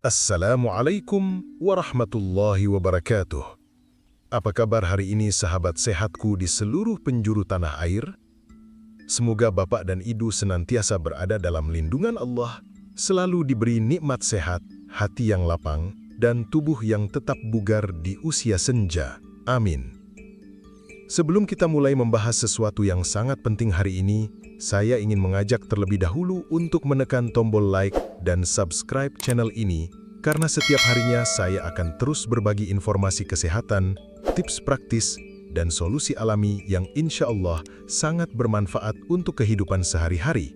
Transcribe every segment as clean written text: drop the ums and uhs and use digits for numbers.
Assalamualaikum warahmatullahi wabarakatuh. Apa kabar hari ini sahabat sehatku di seluruh penjuru tanah air? Semoga Bapak dan Ibu senantiasa berada dalam lindungan Allah, selalu diberi nikmat sehat, hati yang lapang, dan tubuh yang tetap bugar di usia senja. Amin. Sebelum kita mulai membahas sesuatu yang sangat penting hari ini, saya ingin mengajak terlebih dahulu untuk menekan tombol like dan subscribe channel ini, karena setiap harinya saya akan terus berbagi informasi kesehatan, tips praktis, dan solusi alami yang insya Allah sangat bermanfaat untuk kehidupan sehari-hari,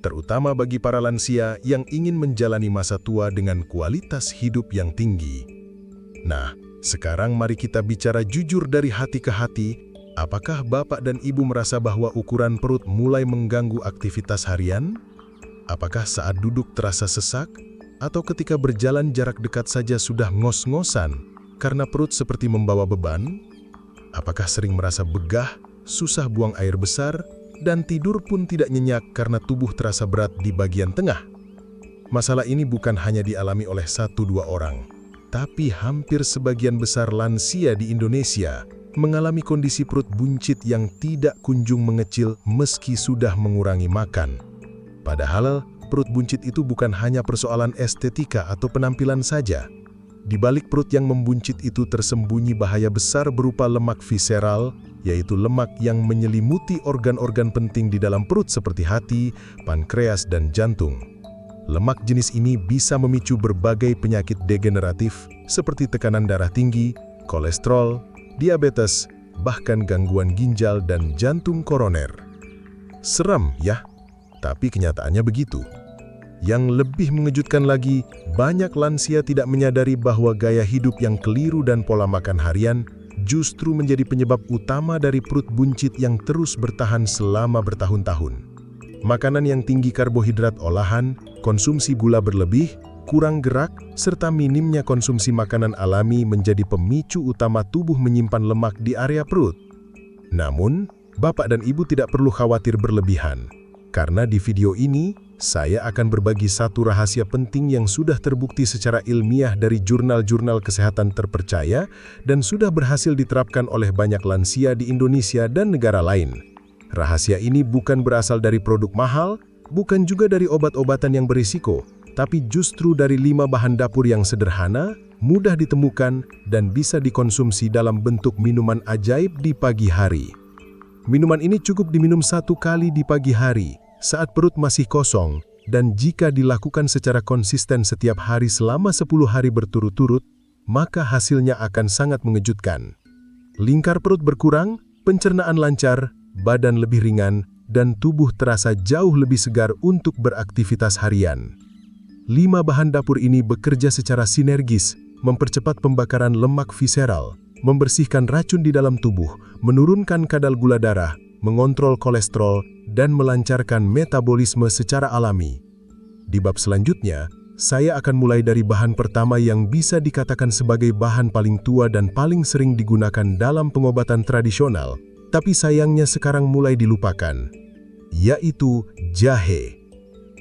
terutama bagi para lansia yang ingin menjalani masa tua dengan kualitas hidup yang tinggi. Nah, sekarang mari kita bicara jujur dari hati ke hati. Apakah Bapak dan Ibu merasa bahwa ukuran perut mulai mengganggu aktivitas harian? Apakah saat duduk terasa sesak? Atau ketika berjalan jarak dekat saja sudah ngos-ngosan karena perut seperti membawa beban? Apakah sering merasa begah, susah buang air besar, dan tidur pun tidak nyenyak karena tubuh terasa berat di bagian tengah? Masalah ini bukan hanya dialami oleh 1-2 orang, tapi hampir sebagian besar lansia di Indonesia mengalami kondisi perut buncit yang tidak kunjung mengecil meski sudah mengurangi makan. Padahal, perut buncit itu bukan hanya persoalan estetika atau penampilan saja. Di balik perut yang membuncit itu tersembunyi bahaya besar berupa lemak visceral, yaitu lemak yang menyelimuti organ-organ penting di dalam perut seperti hati, pankreas, dan jantung. Lemak jenis ini bisa memicu berbagai penyakit degeneratif seperti tekanan darah tinggi, kolesterol, diabetes, bahkan gangguan ginjal dan jantung koroner. Seram ya, tapi kenyataannya begitu. Yang lebih mengejutkan lagi, banyak lansia tidak menyadari bahwa gaya hidup yang keliru dan pola makan harian justru menjadi penyebab utama dari perut buncit yang terus bertahan selama bertahun-tahun. Makanan yang tinggi karbohidrat olahan, konsumsi gula berlebih, kurang gerak, serta minimnya konsumsi makanan alami menjadi pemicu utama tubuh menyimpan lemak di area perut. Namun, Bapak dan Ibu tidak perlu khawatir berlebihan, karena di video ini, saya akan berbagi satu rahasia penting yang sudah terbukti secara ilmiah dari jurnal-jurnal kesehatan terpercaya dan sudah berhasil diterapkan oleh banyak lansia di Indonesia dan negara lain. Rahasia ini bukan berasal dari produk mahal, bukan juga dari obat-obatan yang berisiko, tapi justru dari 5 bahan dapur yang sederhana, mudah ditemukan, dan bisa dikonsumsi dalam bentuk minuman ajaib di pagi hari. Minuman ini cukup diminum 1 kali di pagi hari, saat perut masih kosong, dan jika dilakukan secara konsisten setiap hari selama 10 hari berturut-turut, maka hasilnya akan sangat mengejutkan. Lingkar perut berkurang, pencernaan lancar, badan lebih ringan, dan tubuh terasa jauh lebih segar untuk beraktivitas harian. 5 bahan dapur ini bekerja secara sinergis, mempercepat pembakaran lemak visceral, membersihkan racun di dalam tubuh, menurunkan kadar gula darah, mengontrol kolesterol, dan melancarkan metabolisme secara alami. Di bab selanjutnya, saya akan mulai dari bahan pertama yang bisa dikatakan sebagai bahan paling tua dan paling sering digunakan dalam pengobatan tradisional, tapi sayangnya sekarang mulai dilupakan, yaitu jahe.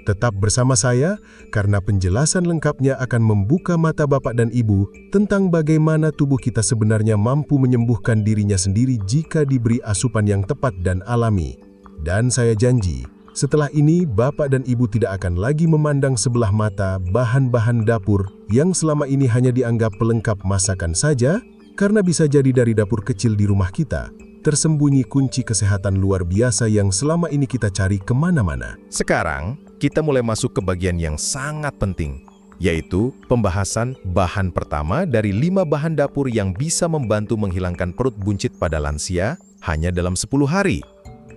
Tetap bersama saya, karena penjelasan lengkapnya akan membuka mata Bapak dan Ibu tentang bagaimana tubuh kita sebenarnya mampu menyembuhkan dirinya sendiri jika diberi asupan yang tepat dan alami. Dan saya janji, setelah ini Bapak dan Ibu tidak akan lagi memandang sebelah mata bahan-bahan dapur yang selama ini hanya dianggap pelengkap masakan saja, karena bisa jadi dari dapur kecil di rumah kita tersembunyi kunci kesehatan luar biasa yang selama ini kita cari kemana-mana. Sekarang, kita mulai masuk ke bagian yang sangat penting, yaitu pembahasan bahan pertama dari 5 bahan dapur yang bisa membantu menghilangkan perut buncit pada lansia hanya dalam 10 hari.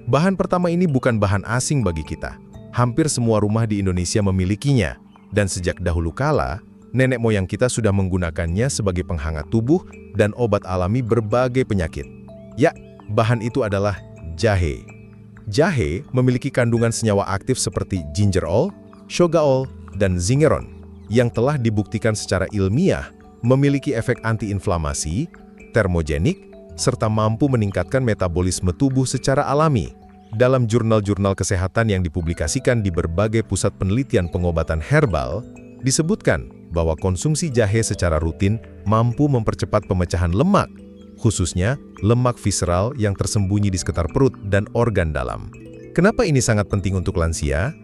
Bahan pertama ini bukan bahan asing bagi kita. Hampir semua rumah di Indonesia memilikinya, dan sejak dahulu kala, nenek moyang kita sudah menggunakannya sebagai penghangat tubuh dan obat alami berbagai penyakit. Ya, bahan itu adalah jahe. Jahe memiliki kandungan senyawa aktif seperti gingerol, shogaol, dan zingeron yang telah dibuktikan secara ilmiah memiliki efek antiinflamasi, termogenik, serta mampu meningkatkan metabolisme tubuh secara alami. Dalam jurnal-jurnal kesehatan yang dipublikasikan di berbagai pusat penelitian pengobatan herbal, disebutkan bahwa konsumsi jahe secara rutin mampu mempercepat pemecahan lemak, khususnya lemak visceral yang tersembunyi di sekitar perut dan organ dalam. Kenapa ini sangat penting untuk lansia?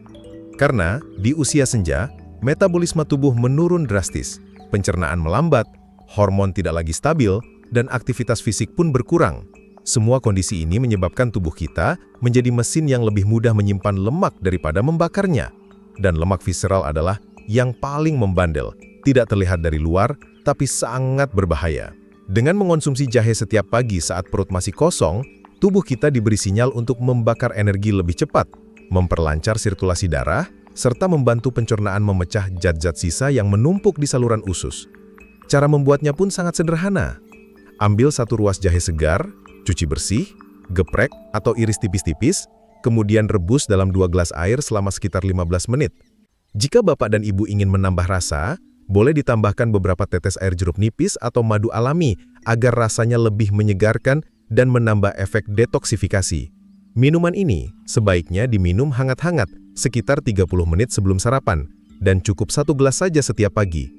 Karena di usia senja, metabolisme tubuh menurun drastis, pencernaan melambat, hormon tidak lagi stabil, dan aktivitas fisik pun berkurang. Semua kondisi ini menyebabkan tubuh kita menjadi mesin yang lebih mudah menyimpan lemak daripada membakarnya. Dan lemak visceral adalah yang paling membandel, tidak terlihat dari luar, tapi sangat berbahaya. Dengan mengonsumsi jahe setiap pagi saat perut masih kosong, tubuh kita diberi sinyal untuk membakar energi lebih cepat, memperlancar sirkulasi darah, serta membantu pencernaan memecah zat-zat sisa yang menumpuk di saluran usus. Cara membuatnya pun sangat sederhana. Ambil 1 ruas jahe segar, cuci bersih, geprek atau iris tipis-tipis, kemudian rebus dalam 2 gelas air selama sekitar 15 menit. Jika Bapak dan Ibu ingin menambah rasa, boleh ditambahkan beberapa tetes air jeruk nipis atau madu alami agar rasanya lebih menyegarkan dan menambah efek detoksifikasi. Minuman ini sebaiknya diminum hangat-hangat sekitar 30 menit sebelum sarapan dan cukup 1 gelas saja setiap pagi.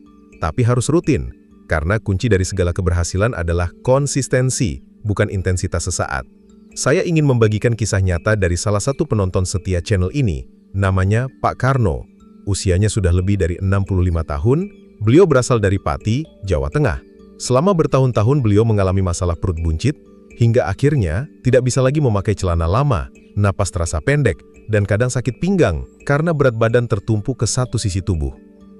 Tapi harus rutin, karena kunci dari segala keberhasilan adalah konsistensi, bukan intensitas sesaat. Saya ingin membagikan kisah nyata dari salah satu penonton setia channel ini, namanya Pak Karno. Usianya sudah lebih dari 65 tahun, beliau berasal dari Pati, Jawa Tengah. Selama bertahun-tahun beliau mengalami masalah perut buncit, hingga akhirnya tidak bisa lagi memakai celana lama, napas terasa pendek, dan kadang sakit pinggang karena berat badan tertumpuk ke satu sisi tubuh.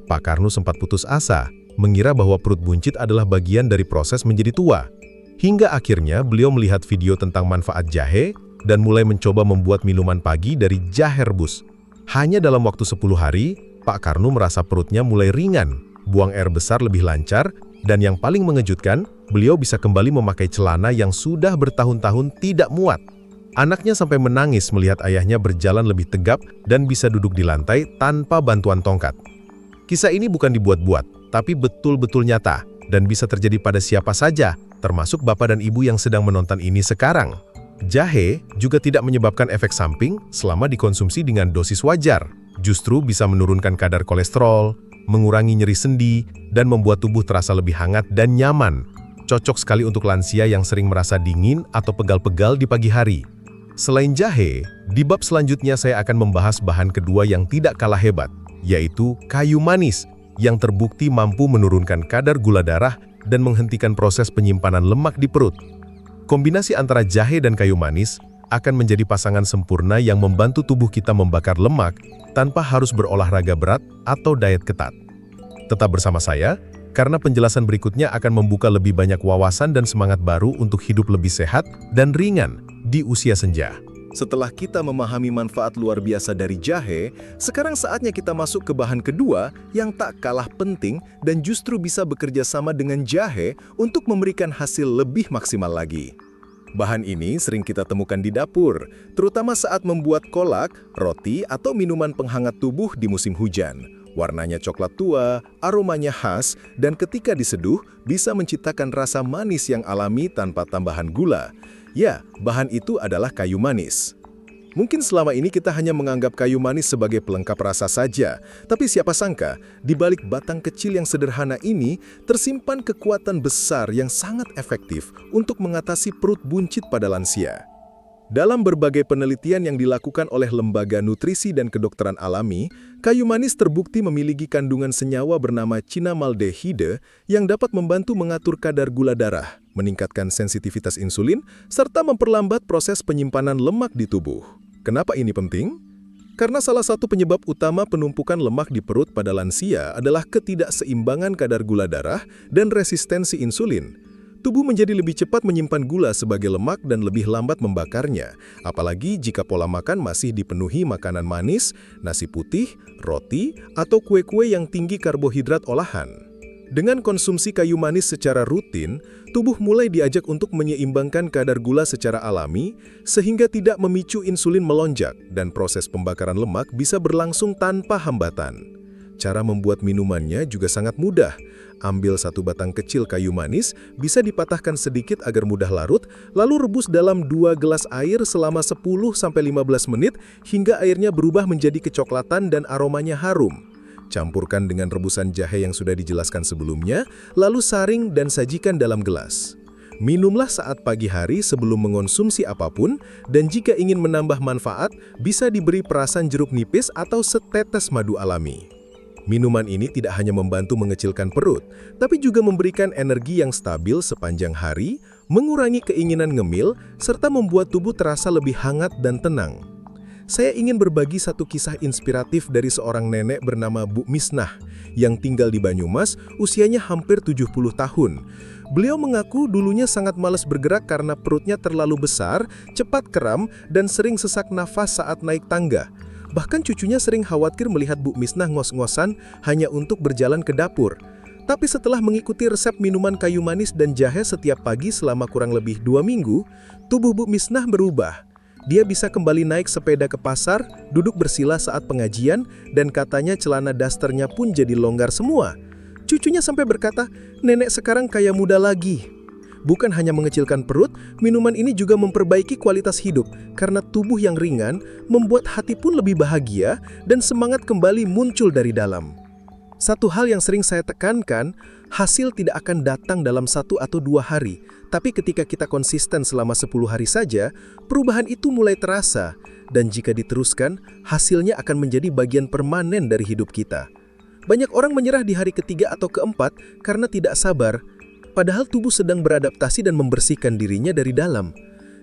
Pak Karno sempat putus asa, mengira bahwa perut buncit adalah bagian dari proses menjadi tua. Hingga akhirnya beliau melihat video tentang manfaat jahe dan mulai mencoba membuat minuman pagi dari jahe rebus. Hanya dalam waktu 10 hari, Pak Karno merasa perutnya mulai ringan, buang air besar lebih lancar, dan yang paling mengejutkan, beliau bisa kembali memakai celana yang sudah bertahun-tahun tidak muat. Anaknya sampai menangis melihat ayahnya berjalan lebih tegap dan bisa duduk di lantai tanpa bantuan tongkat. Kisah ini bukan dibuat-buat, tapi betul-betul nyata, dan bisa terjadi pada siapa saja, termasuk Bapak dan Ibu yang sedang menonton ini sekarang. Jahe juga tidak menyebabkan efek samping selama dikonsumsi dengan dosis wajar. Justru bisa menurunkan kadar kolesterol, mengurangi nyeri sendi, dan membuat tubuh terasa lebih hangat dan nyaman. Cocok sekali untuk lansia yang sering merasa dingin atau pegal-pegal di pagi hari. Selain jahe, di bab selanjutnya saya akan membahas bahan kedua yang tidak kalah hebat, yaitu kayu manis, yang terbukti mampu menurunkan kadar gula darah dan menghentikan proses penyimpanan lemak di perut. Kombinasi antara jahe dan kayu manis akan menjadi pasangan sempurna yang membantu tubuh kita membakar lemak tanpa harus berolahraga berat atau diet ketat. Tetap bersama saya, karena penjelasan berikutnya akan membuka lebih banyak wawasan dan semangat baru untuk hidup lebih sehat dan ringan di usia senja. Setelah kita memahami manfaat luar biasa dari jahe, sekarang saatnya kita masuk ke bahan kedua yang tak kalah penting dan justru bisa bekerja sama dengan jahe untuk memberikan hasil lebih maksimal lagi. Bahan ini sering kita temukan di dapur, terutama saat membuat kolak, roti, atau minuman penghangat tubuh di musim hujan. Warnanya coklat tua, aromanya khas, dan ketika diseduh bisa menciptakan rasa manis yang alami tanpa tambahan gula. Ya, bahan itu adalah kayu manis. Mungkin selama ini kita hanya menganggap kayu manis sebagai pelengkap rasa saja, tapi siapa sangka, di balik batang kecil yang sederhana ini, tersimpan kekuatan besar yang sangat efektif untuk mengatasi perut buncit pada lansia. Dalam berbagai penelitian yang dilakukan oleh Lembaga Nutrisi dan Kedokteran Alami, kayu manis terbukti memiliki kandungan senyawa bernama cinamaldehide yang dapat membantu mengatur kadar gula darah, meningkatkan sensitivitas insulin, serta memperlambat proses penyimpanan lemak di tubuh. Kenapa ini penting? Karena salah satu penyebab utama penumpukan lemak di perut pada lansia adalah ketidakseimbangan kadar gula darah dan resistensi insulin. Tubuh menjadi lebih cepat menyimpan gula sebagai lemak dan lebih lambat membakarnya, apalagi jika pola makan masih dipenuhi makanan manis, nasi putih, roti, atau kue-kue yang tinggi karbohidrat olahan. Dengan konsumsi kayu manis secara rutin, tubuh mulai diajak untuk menyeimbangkan kadar gula secara alami, sehingga tidak memicu insulin melonjak dan proses pembakaran lemak bisa berlangsung tanpa hambatan. Cara membuat minumannya juga sangat mudah. Ambil 1 batang kecil kayu manis, bisa dipatahkan sedikit agar mudah larut, lalu rebus dalam 2 gelas air selama 10-15 menit hingga airnya berubah menjadi kecoklatan dan aromanya harum. Campurkan dengan rebusan jahe yang sudah dijelaskan sebelumnya, lalu saring dan sajikan dalam gelas. Minumlah saat pagi hari sebelum mengonsumsi apapun, dan jika ingin menambah manfaat, bisa diberi perasan jeruk nipis atau setetes madu alami. Minuman ini tidak hanya membantu mengecilkan perut, tapi juga memberikan energi yang stabil sepanjang hari, mengurangi keinginan ngemil, serta membuat tubuh terasa lebih hangat dan tenang. Saya ingin berbagi satu kisah inspiratif dari seorang nenek bernama Bu Misnah, yang tinggal di Banyumas, usianya hampir 70 tahun. Beliau mengaku dulunya sangat malas bergerak karena perutnya terlalu besar, cepat kram, dan sering sesak nafas saat naik tangga. Bahkan cucunya sering khawatir melihat Bu Misnah ngos-ngosan hanya untuk berjalan ke dapur. Tapi setelah mengikuti resep minuman kayu manis dan jahe setiap pagi selama kurang lebih 2 minggu, tubuh Bu Misnah berubah. Dia bisa kembali naik sepeda ke pasar, duduk bersila saat pengajian, dan katanya celana dasternya pun jadi longgar semua. Cucunya sampai berkata, "Nenek sekarang kayak muda lagi." Bukan hanya mengecilkan perut, minuman ini juga memperbaiki kualitas hidup karena tubuh yang ringan membuat hati pun lebih bahagia dan semangat kembali muncul dari dalam. Satu hal yang sering saya tekankan, hasil tidak akan datang dalam 1 atau 2 hari, tapi ketika kita konsisten selama 10 hari saja, perubahan itu mulai terasa, dan jika diteruskan, hasilnya akan menjadi bagian permanen dari hidup kita. Banyak orang menyerah di hari ketiga atau keempat karena tidak sabar, padahal tubuh sedang beradaptasi dan membersihkan dirinya dari dalam.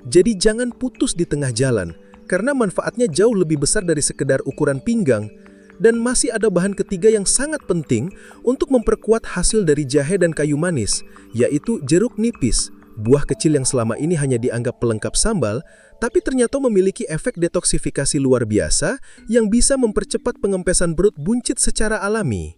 Jadi jangan putus di tengah jalan, karena manfaatnya jauh lebih besar dari sekedar ukuran pinggang. Dan masih ada bahan ketiga yang sangat penting untuk memperkuat hasil dari jahe dan kayu manis, yaitu jeruk nipis. Buah kecil yang selama ini hanya dianggap pelengkap sambal, tapi ternyata memiliki efek detoksifikasi luar biasa yang bisa mempercepat pengempesan perut buncit secara alami.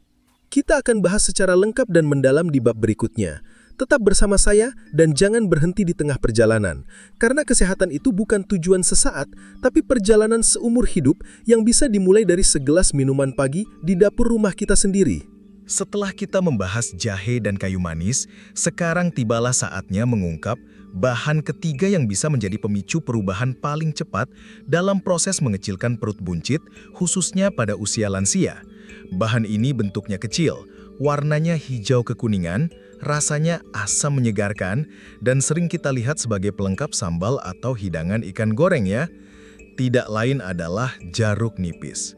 Kita akan bahas secara lengkap dan mendalam di bab berikutnya. Tetap bersama saya dan jangan berhenti di tengah perjalanan, karena kesehatan itu bukan tujuan sesaat, tapi perjalanan seumur hidup yang bisa dimulai dari segelas minuman pagi di dapur rumah kita sendiri. Setelah kita membahas jahe dan kayu manis, sekarang tibalah saatnya mengungkap bahan ketiga yang bisa menjadi pemicu perubahan paling cepat dalam proses mengecilkan perut buncit, khususnya pada usia lansia. Bahan ini bentuknya kecil, warnanya hijau kekuningan, rasanya asam menyegarkan, dan sering kita lihat sebagai pelengkap sambal atau hidangan ikan goreng ya. Tidak lain adalah jeruk nipis.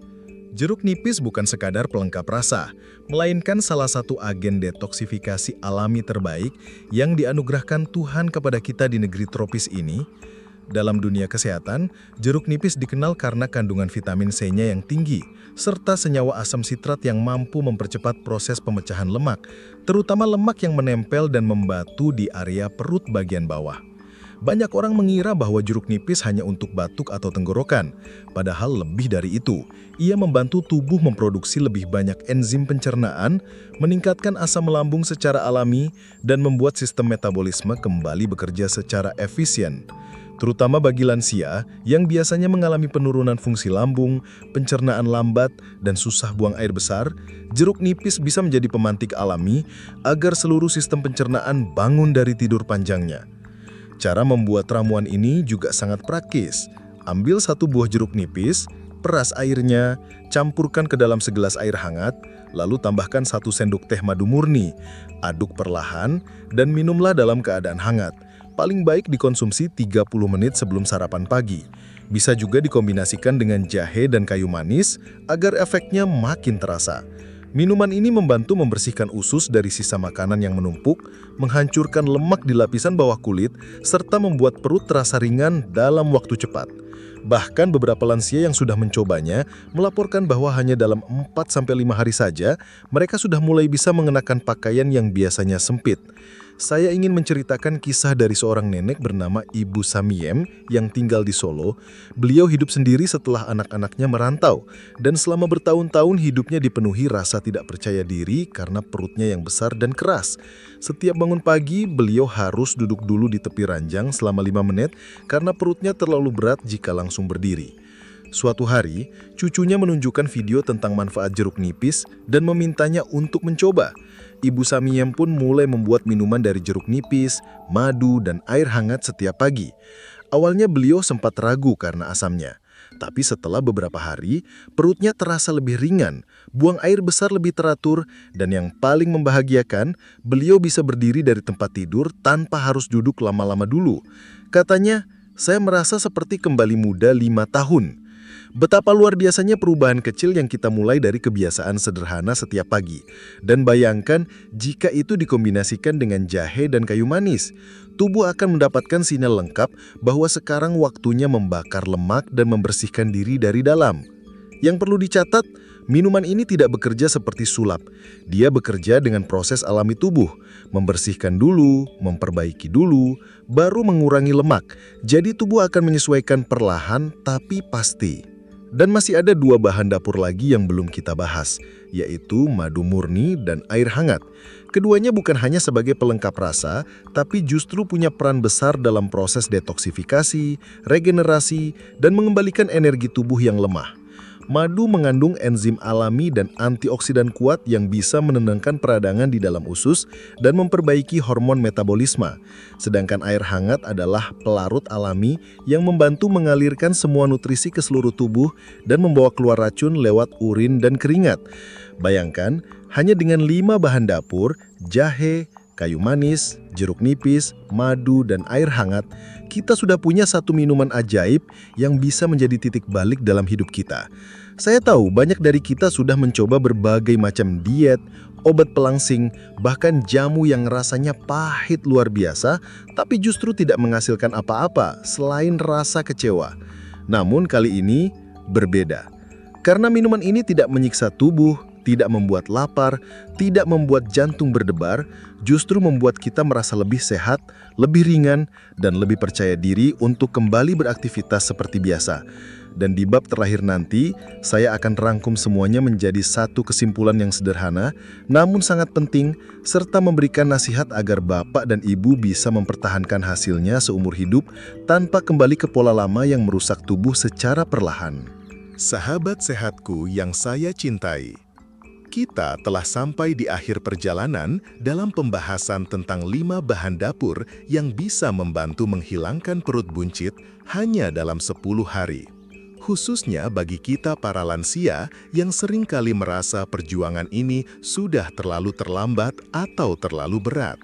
Jeruk nipis bukan sekadar pelengkap rasa, melainkan salah satu agen detoksifikasi alami terbaik yang dianugerahkan Tuhan kepada kita di negeri tropis ini. Dalam dunia kesehatan, jeruk nipis dikenal karena kandungan vitamin C-nya yang tinggi, serta senyawa asam sitrat yang mampu mempercepat proses pemecahan lemak, terutama lemak yang menempel dan membatu di area perut bagian bawah. Banyak orang mengira bahwa jeruk nipis hanya untuk batuk atau tenggorokan, padahal lebih dari itu. Ia membantu tubuh memproduksi lebih banyak enzim pencernaan, meningkatkan asam lambung secara alami, dan membuat sistem metabolisme kembali bekerja secara efisien. Terutama bagi lansia yang biasanya mengalami penurunan fungsi lambung, pencernaan lambat, dan susah buang air besar, jeruk nipis bisa menjadi pemantik alami agar seluruh sistem pencernaan bangun dari tidur panjangnya. Cara membuat ramuan ini juga sangat praktis. Ambil 1 buah jeruk nipis, peras airnya, campurkan ke dalam segelas air hangat, lalu tambahkan 1 sendok teh madu murni, aduk perlahan, dan minumlah dalam keadaan hangat. Paling baik dikonsumsi 30 menit sebelum sarapan pagi. Bisa juga dikombinasikan dengan jahe dan kayu manis agar efeknya makin terasa. Minuman ini membantu membersihkan usus dari sisa makanan yang menumpuk, menghancurkan lemak di lapisan bawah kulit, serta membuat perut terasa ringan dalam waktu cepat. Bahkan beberapa lansia yang sudah mencobanya melaporkan bahwa hanya dalam 4-5 hari saja, mereka sudah mulai bisa mengenakan pakaian yang biasanya sempit. Saya ingin menceritakan kisah dari seorang nenek bernama Ibu Samiem yang tinggal di Solo. Beliau hidup sendiri setelah anak-anaknya merantau, dan selama bertahun-tahun hidupnya dipenuhi rasa tidak percaya diri karena perutnya yang besar dan keras. Setiap bangun pagi, beliau harus duduk dulu di tepi ranjang selama 5 menit karena perutnya terlalu berat jika langsung berdiri. Suatu hari, cucunya menunjukkan video tentang manfaat jeruk nipis dan memintanya untuk mencoba. Ibu Samiem pun mulai membuat minuman dari jeruk nipis, madu, dan air hangat setiap pagi. Awalnya beliau sempat ragu karena asamnya. Tapi setelah beberapa hari, perutnya terasa lebih ringan, buang air besar lebih teratur, dan yang paling membahagiakan, beliau bisa berdiri dari tempat tidur tanpa harus duduk lama-lama dulu. Katanya, saya merasa seperti kembali muda 5 tahun. Betapa luar biasanya perubahan kecil yang kita mulai dari kebiasaan sederhana setiap pagi. Dan bayangkan jika itu dikombinasikan dengan jahe dan kayu manis. Tubuh akan mendapatkan sinyal lengkap bahwa sekarang waktunya membakar lemak dan membersihkan diri dari dalam. Yang perlu dicatat, minuman ini tidak bekerja seperti sulap. Dia bekerja dengan proses alami tubuh. Membersihkan dulu, memperbaiki dulu, baru mengurangi lemak. Jadi tubuh akan menyesuaikan perlahan tapi pasti. Dan masih ada 2 bahan dapur lagi yang belum kita bahas, yaitu madu murni dan air hangat. Keduanya bukan hanya sebagai pelengkap rasa, tapi justru punya peran besar dalam proses detoksifikasi, regenerasi, dan mengembalikan energi tubuh yang lemah. Madu mengandung enzim alami dan antioksidan kuat yang bisa menenangkan peradangan di dalam usus dan memperbaiki hormon metabolisme. Sedangkan air hangat adalah pelarut alami yang membantu mengalirkan semua nutrisi ke seluruh tubuh dan membawa keluar racun lewat urin dan keringat. Bayangkan, hanya dengan 5 bahan dapur, jahe, kayu manis, jeruk nipis, madu, dan air hangat, kita sudah punya satu minuman ajaib yang bisa menjadi titik balik dalam hidup kita. Saya tahu banyak dari kita sudah mencoba berbagai macam diet, obat pelangsing, bahkan jamu yang rasanya pahit luar biasa, tapi justru tidak menghasilkan apa-apa selain rasa kecewa. Namun kali ini berbeda. Karena minuman ini tidak menyiksa tubuh, tidak membuat lapar, tidak membuat jantung berdebar, justru membuat kita merasa lebih sehat, lebih ringan, dan lebih percaya diri untuk kembali beraktivitas seperti biasa. Dan di bab terakhir nanti, saya akan rangkum semuanya menjadi satu kesimpulan yang sederhana, namun sangat penting, serta memberikan nasihat agar bapak dan ibu bisa mempertahankan hasilnya seumur hidup tanpa kembali ke pola lama yang merusak tubuh secara perlahan. Sahabat sehatku yang saya cintai, kita telah sampai di akhir perjalanan dalam pembahasan tentang 5 bahan dapur yang bisa membantu menghilangkan perut buncit hanya dalam 10 hari. Khususnya bagi kita para lansia yang seringkali merasa perjuangan ini sudah terlalu terlambat atau terlalu berat.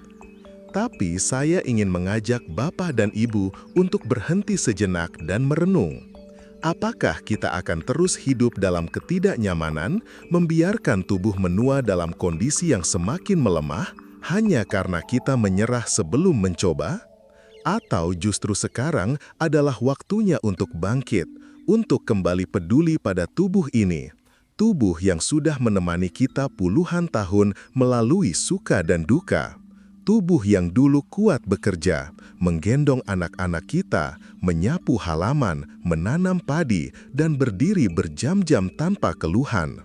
Tapi saya ingin mengajak Bapak dan Ibu untuk berhenti sejenak dan merenung. Apakah kita akan terus hidup dalam ketidaknyamanan, membiarkan tubuh menua dalam kondisi yang semakin melemah hanya karena kita menyerah sebelum mencoba? Atau justru sekarang adalah waktunya untuk bangkit, untuk kembali peduli pada tubuh ini? Tubuh yang sudah menemani kita puluhan tahun melalui suka dan duka. Tubuh yang dulu kuat bekerja, menggendong anak-anak kita, menyapu halaman, menanam padi, dan berdiri berjam-jam tanpa keluhan.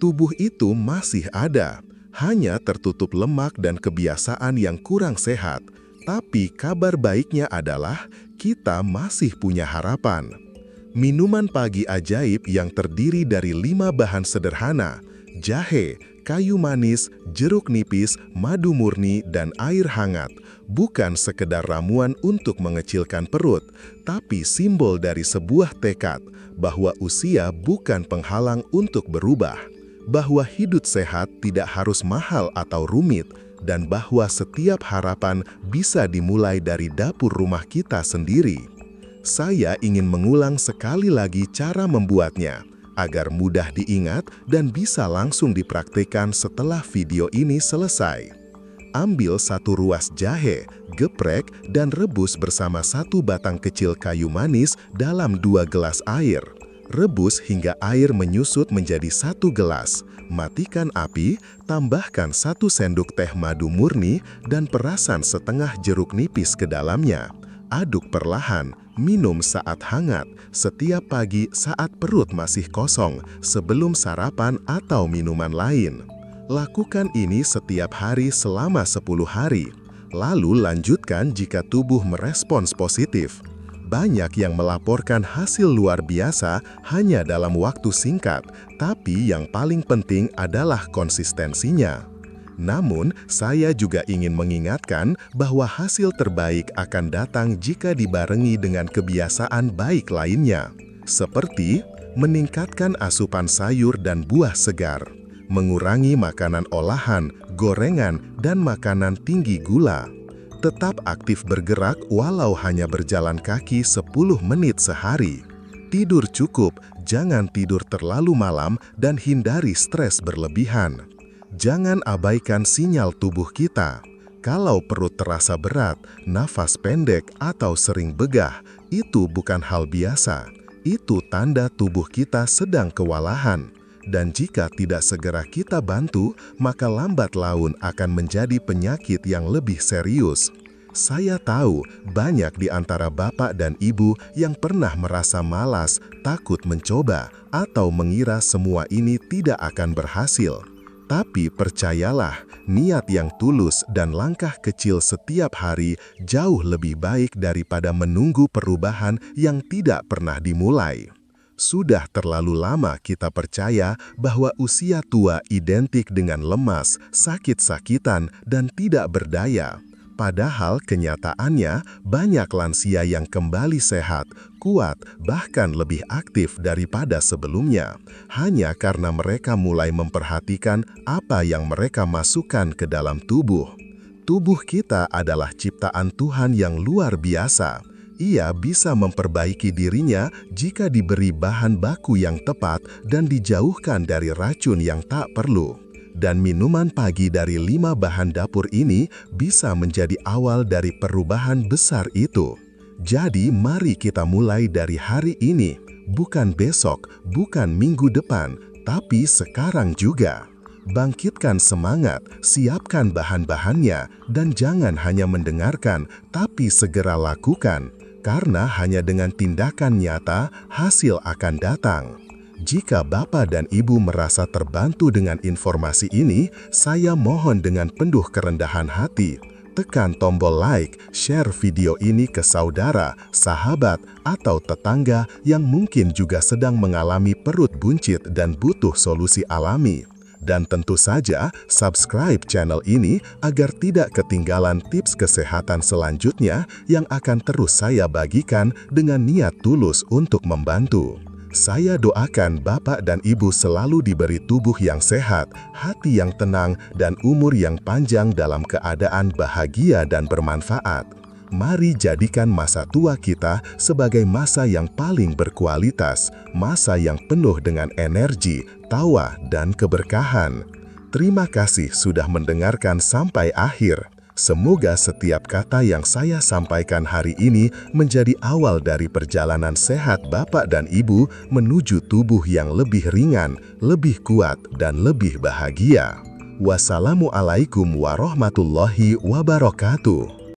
Tubuh itu masih ada, hanya tertutup lemak dan kebiasaan yang kurang sehat. Tapi kabar baiknya adalah kita masih punya harapan. Minuman pagi ajaib yang terdiri dari 5 bahan sederhana, jahe, kayu manis, jeruk nipis, madu murni, dan air hangat, bukan sekedar ramuan untuk mengecilkan perut, tapi simbol dari sebuah tekad bahwa usia bukan penghalang untuk berubah, bahwa hidup sehat tidak harus mahal atau rumit, dan bahwa setiap harapan bisa dimulai dari dapur rumah kita sendiri. Saya ingin mengulang sekali lagi cara membuatnya, agar mudah diingat dan bisa langsung dipraktikkan setelah video ini selesai. Ambil 1 ruas jahe, geprek, dan rebus bersama 1 batang kecil kayu manis dalam 2 gelas air. Rebus hingga air menyusut menjadi 1 gelas. Matikan api, tambahkan 1 sendok teh madu murni dan perasan setengah jeruk nipis ke dalamnya. Aduk perlahan, minum saat hangat, setiap pagi saat perut masih kosong, sebelum sarapan atau minuman lain. Lakukan ini setiap hari selama 10 hari. Lalu lanjutkan jika tubuh merespons positif. Banyak yang melaporkan hasil luar biasa hanya dalam waktu singkat, tapi yang paling penting adalah konsistensinya. Namun, saya juga ingin mengingatkan bahwa hasil terbaik akan datang jika dibarengi dengan kebiasaan baik lainnya. seperti meningkatkan asupan sayur dan buah segar, mengurangi makanan olahan, gorengan, dan makanan tinggi gula. Tetap aktif bergerak walau hanya berjalan kaki 10 menit sehari. Tidur cukup, jangan tidur terlalu malam dan hindari stres berlebihan. Jangan abaikan sinyal tubuh kita. Kalau perut terasa berat, nafas pendek, atau sering begah, itu bukan hal biasa. Itu tanda tubuh kita sedang kewalahan. Dan jika tidak segera kita bantu, maka lambat laun akan menjadi penyakit yang lebih serius. Saya tahu banyak di antara bapak dan ibu yang pernah merasa malas, takut mencoba, atau mengira semua ini tidak akan berhasil. Tapi percayalah, niat yang tulus dan langkah kecil setiap hari jauh lebih baik daripada menunggu perubahan yang tidak pernah dimulai. Sudah terlalu lama kita percaya bahwa usia tua identik dengan lemas, sakit-sakitan, dan tidak berdaya. Padahal kenyataannya banyak lansia yang kembali sehat, kuat, bahkan lebih aktif daripada sebelumnya. Hanya karena mereka mulai memperhatikan apa yang mereka masukkan ke dalam tubuh. Tubuh kita adalah ciptaan Tuhan yang luar biasa. Ia bisa memperbaiki dirinya jika diberi bahan baku yang tepat dan dijauhkan dari racun yang tak perlu. Dan minuman pagi dari 5 bahan dapur ini bisa menjadi awal dari perubahan besar itu. Jadi mari kita mulai dari hari ini, bukan besok, bukan minggu depan, tapi sekarang juga. Bangkitkan semangat, siapkan bahan-bahannya, dan jangan hanya mendengarkan, tapi segera lakukan. Karena hanya dengan tindakan nyata, hasil akan datang. Jika Bapak dan Ibu merasa terbantu dengan informasi ini, saya mohon dengan penuh kerendahan hati, tekan tombol like, share video ini ke saudara, sahabat, atau tetangga yang mungkin juga sedang mengalami perut buncit dan butuh solusi alami. Dan tentu saja, subscribe channel ini agar tidak ketinggalan tips kesehatan selanjutnya yang akan terus saya bagikan dengan niat tulus untuk membantu. Saya doakan Bapak dan Ibu selalu diberi tubuh yang sehat, hati yang tenang, dan umur yang panjang dalam keadaan bahagia dan bermanfaat. Mari jadikan masa tua kita sebagai masa yang paling berkualitas, masa yang penuh dengan energi, tawa, dan keberkahan. Terima kasih sudah mendengarkan sampai akhir. Semoga setiap kata yang saya sampaikan hari ini menjadi awal dari perjalanan sehat Bapak dan Ibu menuju tubuh yang lebih ringan, lebih kuat, dan lebih bahagia. Wassalamualaikum warahmatullahi wabarakatuh.